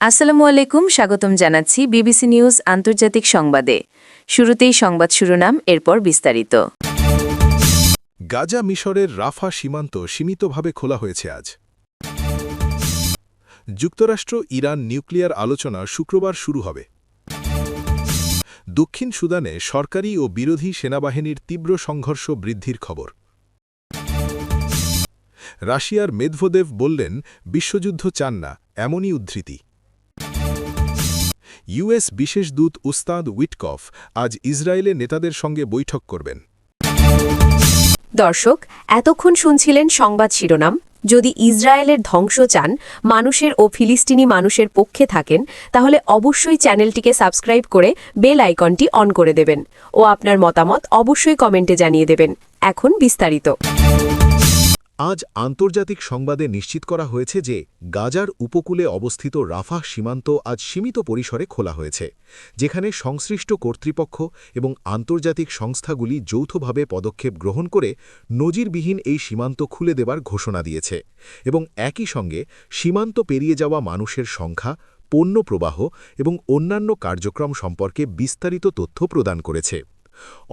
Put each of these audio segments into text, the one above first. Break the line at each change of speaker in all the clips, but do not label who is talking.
আসসালামু আলাইকুম, স্বাগতম জানাচ্ছি বিবিসি নিউজ আন্তর্জাতিক সংবাদে। শুরুতেই সংবাদ শিরোনাম, এরপর বিস্তারিত।
গাজা মিশরের রাফা সীমান্ত সীমিতভাবে খোলা হয়েছে আজ। যুক্তরাষ্ট্র ইরান নিউক্লিয়ার আলোচনা শুক্রবার শুরু হবে। দক্ষিণ সুদানে সরকারি ও বিরোধী সেনাবাহিনীর তীব্র সংঘর্ষ বৃদ্ধির খবর। রাশিয়ার মেদভেদেভ বললেন বিশ্বযুদ্ধ চান না, এমনই উদ্ধৃতি। ইউএস বিশেষ দূত উস্তাদ উইটকফ আজ ইসরায়েলে নেতাদের সঙ্গে বৈঠক করবেন।
দর্শক, এতক্ষণ শুনছিলেন সংবাদ শিরোনাম। যদি ইসরায়েলের ধ্বংস চান, মানুষের ও ফিলিস্তিনি মানুষের পক্ষে থাকেন, তাহলে অবশ্যই চ্যানেলটিকে সাবস্ক্রাইব করে বেল আইকনটি অন করে দেবেন ও আপনার মতামত অবশ্যই কমেন্টে জানিয়ে দেবেন। এখন বিস্তারিত।
আজ আন্তর্জাতিক সংবাদে নিশ্চিত করা হয়েছে যে গাজার উপকূলে অবস্থিত রাফাহ সীমান্ত আজ সীমিত পরিসরে খোলা হয়েছে, যেখানে সংশ্লিষ্ট কর্তৃপক্ষ এবং আন্তর্জাতিক সংস্থাগুলি যৌথভাবে পদক্ষেপ গ্রহণ করে নজিরবিহীন এই সীমান্ত খুলে দেবার ঘোষণা দিয়েছে এবং একই সঙ্গে সীমান্ত পেরিয়ে যাওয়া মানুষের সংখ্যা, পণ্য প্রবাহ এবং অন্যান্য কার্যক্রম সম্পর্কে বিস্তারিত তথ্য প্রদান করেছে।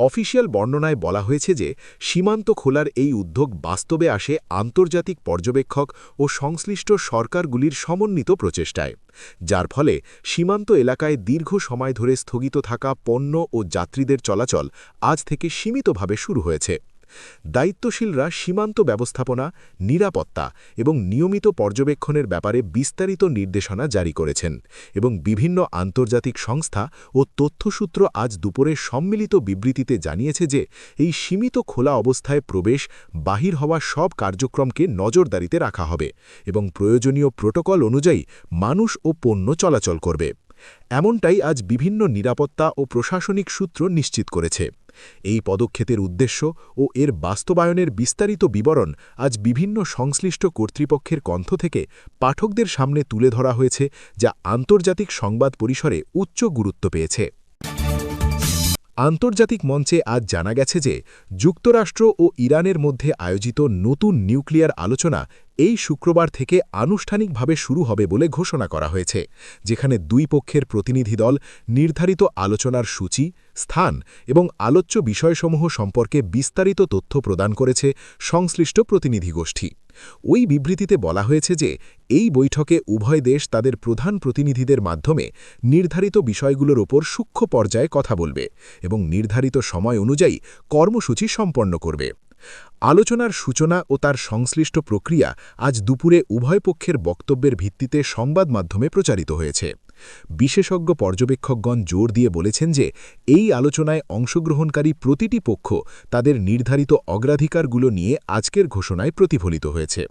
অফিসিয়াল বর্ণনায় বলা হয়েছে যে সীমান্ত খোলার এই উদ্যোগ বাস্তবে আসে আন্তর্জাতিক পর্যবেক্ষক ও সংশ্লিষ্ট সরকারগুলির সমন্বিত প্রচেষ্টায়, যার ফলে সীমান্ত এলাকায় দীর্ঘ সময় ধরে স্থগিত থাকা পণ্য ও যাত্রীদের চলাচল আজ থেকে সীমিতভাবে শুরু হয়েছে। দায়িত্বশীলরা সীমান্ত ব্যবস্থাপনা, নিরাপত্তা এবং নিয়মিত পর্যবেক্ষণের ব্যাপারে বিস্তারিত নির্দেশনা জারি করেছেন এবং বিভিন্ন আন্তর্জাতিক সংস্থা ও তথ্যসূত্র আজ দুপুরে সম্মিলিত বিবৃতিতে জানিয়েছে যে এই সীমিত খোলা অবস্থায় প্রবেশ, বাহির হওয়া সব কার্যক্রমকে নজরদারিতে রাখা হবে এবং প্রয়োজনীয় প্রোটোকল অনুযায়ী মানুষ ও পণ্য চলাচল করবে। এমনটাই আজ বিভিন্ন নিরাপত্তা ও প্রশাসনিক সূত্র নিশ্চিত করেছে। এই পদক্ষেপের উদ্দেশ্য ও এর বাস্তবায়নের বিস্তারিত বিবরণ আজ বিভিন্ন সংশ্লিষ্ট কর্তৃপক্ষের কণ্ঠ থেকে পাঠকদের সামনে তুলে ধরা হয়েছে, যা আন্তর্জাতিক সংবাদ পরিসরে উচ্চ গুরুত্ব পেয়েছে। আন্তর্জাতিক মঞ্চে আজ জানা গেছে যে যুক্তরাষ্ট্র ও ইরানের মধ্যে আয়োজিত নতুন নিউক্লিয়ার আলোচনা এই শুক্রবার থেকে আনুষ্ঠানিকভাবে শুরু হবে বলে ঘোষণা করা হয়েছে, যেখানে দুই পক্ষের প্রতিনিধি দল নির্ধারিত আলোচনার সূচি, স্থান এবং আলোচ্য বিষয়সমূহ সম্পর্কে বিস্তারিত তথ্য প্রদান করেছে সংশ্লিষ্ট প্রতিনিধি গোষ্ঠী। ওই বিবৃতিতে বলা হয়েছে যে এই বৈঠকে উভয় দেশ তাদের প্রধান প্রতিনিধিদের মাধ্যমে নির্ধারিত বিষয়গুলোর ওপর সূক্ষ্ম পর্যায়ে কথা বলবে এবং নির্ধারিত সময় অনুযায়ী কর্মসূচি সম্পন্ন করবে। আলোচনার সূচনা ও তার সংশ্লিষ্ট প্রক্রিয়া আজ দুপুরে উভয় পক্ষের বক্তব্যের ভিত্তিতে সংবাদ মাধ্যমে প্রচারিত হয়েছে। বিশেষজ্ঞ পর্যবেক্ষকগণ জোর দিয়ে বলেছেন যে এই আলোচনায় অংশগ্রহণকারী প্রতিটি পক্ষ তাদের নির্ধারিত অগ্রাধিকারগুলো নিয়ে আজকের ঘোষণায় প্রতিফলিত হয়েছে।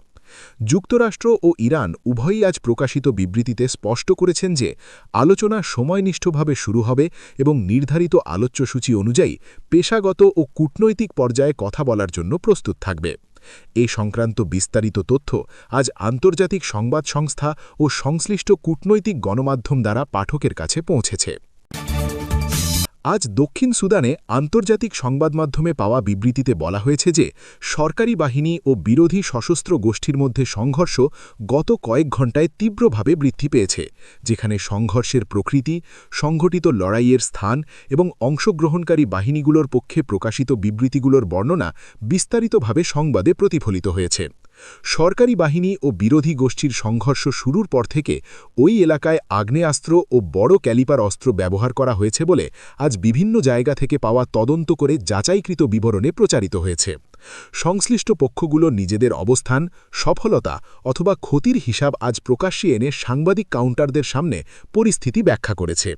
যুক্তরাষ্ট্র ও ইরান উভয়ই আজ প্রকাশিত বিবৃতিতে স্পষ্ট করেছেন যে আলোচনা সময়নিষ্ঠভাবে শুরু হবে এবং নির্ধারিত আলোচ্যসূচি অনুযায়ী পেশাগত ও কূটনৈতিক পর্যায়ে কথা বলার জন্য প্রস্তুত থাকবে। এই সংক্রান্ত বিস্তারিত তথ্য আজ আন্তর্জাতিক সংবাদ সংস্থা ও সংশ্লিষ্ট কূটনৈতিক গণমাধ্যম দ্বারা পাঠকের কাছে পৌঁছেছে। আজ দক্ষিণ সুদানে আন্তর্জাতিক সংবাদ মাধ্যমে পাওয়া বিবৃতিতে বলা হয়েছে যে সরকারি বাহিনী ও বিরোধী সশস্ত্র গোষ্ঠীর মধ্যে সংঘর্ষ গত কয়েক ঘণ্টায় তীব্রভাবে বৃদ্ধি পেয়েছে, যেখানে সংঘর্ষের প্রকৃতি, সংঘটিত লড়াইয়ের স্থান এবং অংশগ্রহণকারী বাহিনীগুলোর পক্ষে প্রকাশিত বিবৃতিগুলোর বর্ণনা বিস্তারিতভাবে সংবাদে প্রতিফলিত হয়েছে। সরকারি বাহিনী ও বিরোধী গোষ্ঠীর সংঘর্ষ শুরুর পর থেকে ওই এলাকায় আগ্নেয়াস্ত্র ও বড় ক্যালিপার অস্ত্র ব্যবহার করা হয়েছে বলে আজ বিভিন্ন জায়গা থেকে পাওয়া তদন্ত করে যাচাইকৃত বিবরণে প্রচারিত হয়েছে। সংশ্লিষ্ট পক্ষগুলো নিজেদের অবস্থান, সফলতা অথবা ক্ষতির হিসাব আজ প্রকাশ্যে এনে সাংবাদিক কাউন্টারদের সামনে পরিস্থিতি ব্যাখ্যা করেছে।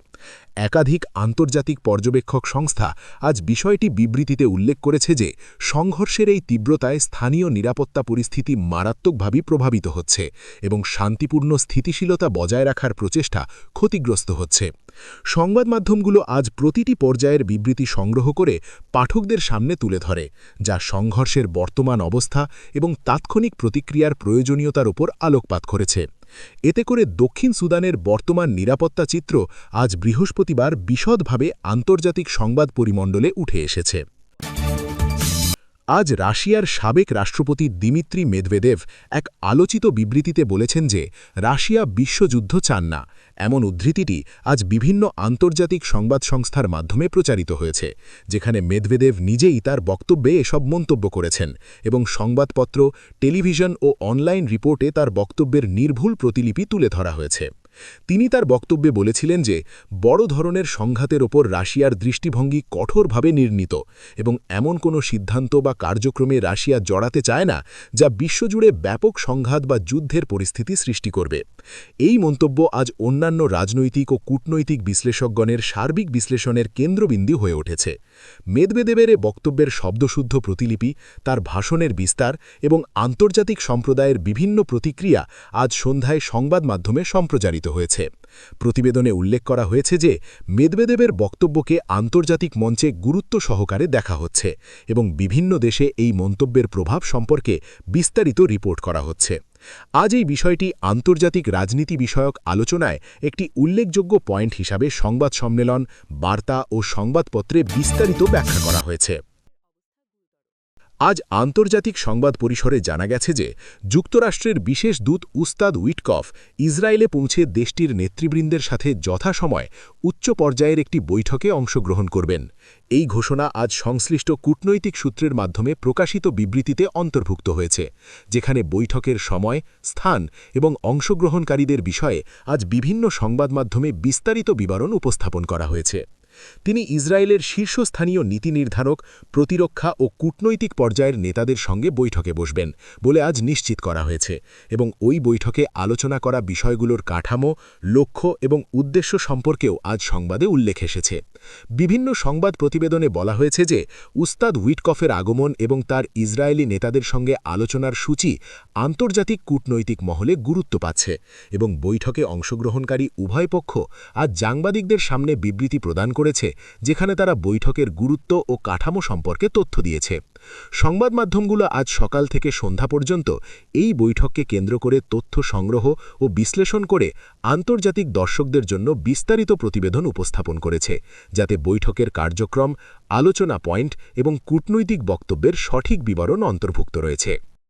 একাধিক আন্তর্জাতিক পর্যবেক্ষক সংস্থা আজ বিষয়টি বিবৃতিতে উল্লেখ করেছে যে সংঘর্ষের এই তীব্রতায় স্থানীয় নিরাপত্তা পরিস্থিতি মারাত্মকভাবে প্রভাবিত হচ্ছে এবং শান্তিপূর্ণ স্থিতিশীলতা বজায় রাখার প্রচেষ্টা ক্ষতিগ্রস্ত হচ্ছে। সংবাদ মাধ্যমগুলো আজ প্রতিটি পর্যায়ের বিবৃতি সংগ্রহ করে পাঠকদের সামনে তুলে ধরে, যা সংঘর্ষের বর্তমান অবস্থা এবং তাৎক্ষণিক প্রতিক্রিয়ার প্রয়োজনীয়তার ওপর আলোকপাত করেছে। এতে করে দক্ষিণ সুদানের বর্তমান নিরাপত্তা চিত্র আজ বৃহস্পতিবার বিশদভাবে আন্তর্জাতিক সংবাদ পরিমণ্ডলে উঠে এসেছে। আজ রাশিয়ার সাবেক রাষ্ট্রপতি দিমিত্রি মেদভেদেভ এক আলোচিত বিবৃতিতে বলেছেন যে রাশিয়া বিশ্বযুদ্ধ চান না। এমন উদ্ধৃতিটি আজ বিভিন্ন আন্তর্জাতিক সংবাদ সংস্থার মাধ্যমে প্রচারিত হয়েছে, যেখানে মেদভেদেভ নিজেই তার বক্তব্যে এসব মন্তব্য করেছেন এবং সংবাদপত্র, টেলিভিশন ও অনলাইন রিপোর্টে তার বক্তব্যের নির্ভুল প্রতিলিপি তুলে ধরা হয়েছে। তিনি তার বক্তব্যে বলেছিলেন যে বড় ধরনের সংঘাতের ওপর রাশিয়ার দৃষ্টিভঙ্গি কঠোরভাবে নির্ণীত এবং এমন কোনো সিদ্ধান্ত বা কার্যক্রমে রাশিয়া জড়াতে চায় না যা বিশ্বজুড়ে ব্যাপক সংঘাত বা যুদ্ধের পরিস্থিতি সৃষ্টি করবে। এই মন্তব্য আজ অন্যান্য রাজনৈতিক ও কূটনৈতিক বিশ্লেষকগণের সার্বিক বিশ্লেষণের কেন্দ্রবিন্দু হয়ে উঠেছে। মেদভেদেবের বক্তব্যের শব্দশুদ্ধ প্রতিলিপি, তার ভাষণের বিস্তার এবং আন্তর্জাতিক সম্প্রদায়ের বিভিন্ন প্রতিক্রিয়া আজ সন্ধ্যায় সংবাদ মাধ্যমে সম্প্রচারিত হয়েছে। প্রতিবেদনে উল্লেখ করা হয়েছে যে মেদভেদেবের বক্তব্যকে আন্তর্জাতিক মঞ্চে গুরুত্ব সহকারে দেখা হচ্ছে এবং বিভিন্ন দেশে এই মন্তব্যের প্রভাব সম্পর্কে বিস্তারিত রিপোর্ট করা হচ্ছে। আজ এই বিষয়টি আন্তর্জাতিক রাজনীতি বিষয়ক আলোচনায় একটি উল্লেখযোগ্য পয়েন্ট হিসাবে সংবাদ সম্মেলন, বার্তা ও সংবাদপত্রে বিস্তারিত ব্যাখ্যা করা হয়েছে। আজ আন্তর্জাতিক সংবাদ পরিসরে জানা গেছে যে যুক্তরাষ্ট্রের বিশেষ দূত উস্তাদ উইটকফ ইসরায়েলে পৌঁছে দেশটির নেতৃবৃন্দের সাথে যথাসময় উচ্চ পর্যায়ের একটি বৈঠকে অংশগ্রহণ করবেন। এই ঘোষণা আজ সংশ্লিষ্ট কূটনৈতিক সূত্রের মাধ্যমে প্রকাশিত বিবৃতিতে অন্তর্ভুক্ত হয়েছে, যেখানে বৈঠকের সময়, স্থান এবং অংশগ্রহণকারীদের বিষয়ে আজ বিভিন্ন সংবাদ মাধ্যমে বিস্তারিত বিবরণ উপস্থাপন করা হয়েছে। তিনি ইসরায়েলের শীর্ষস্থানীয় নীতি নির্ধারক, প্রতিরক্ষা ও কূটনৈতিক পর্যায়ের নেতাদের সঙ্গে বৈঠকে বসবেন বলে আজ নিশ্চিত করা হয়েছে এবং ওই বৈঠকে আলোচনা করা বিষয়গুলোর কাঠামো, লক্ষ্য এবং উদ্দেশ্য সম্পর্কেও আজ সংবাদে উল্লেখ এসেছে। বিভিন্ন সংবাদ প্রতিবেদনে বলা হয়েছে যে উস্তাদ উইটকফের আগমন এবং তার ইসরায়েলি নেতাদের সঙ্গে আলোচনার সূচি আন্তর্জাতিক কূটনৈতিক মহলে গুরুত্ব পাচ্ছে এবং বৈঠকে অংশগ্রহণকারী উভয় পক্ষ আজ সাংবাদিকদের সামনে বিবৃতি প্রদান করেছে, যেখানে তারা বৈঠকের গুরুত্ব ও কাঠামো সম্পর্কে তথ্য দিয়েছে। সংবাদ মাধ্যমগুলো আজ সকাল থেকে সন্ধ্যা পর্যন্ত এই বৈঠককে কেন্দ্র করে তথ্য সংগ্রহ ও বিশ্লেষণ করে আন্তর্জাতিক দর্শকদের জন্য বিস্তারিত প্রতিবেদন উপস্থাপন করেছে, যাতে বৈঠকের কার্যক্রম, আলোচনা পয়েন্ট এবং কূটনৈতিক বক্তব্যের সঠিক বিবরণ অন্তর্ভুক্ত রয়েছে।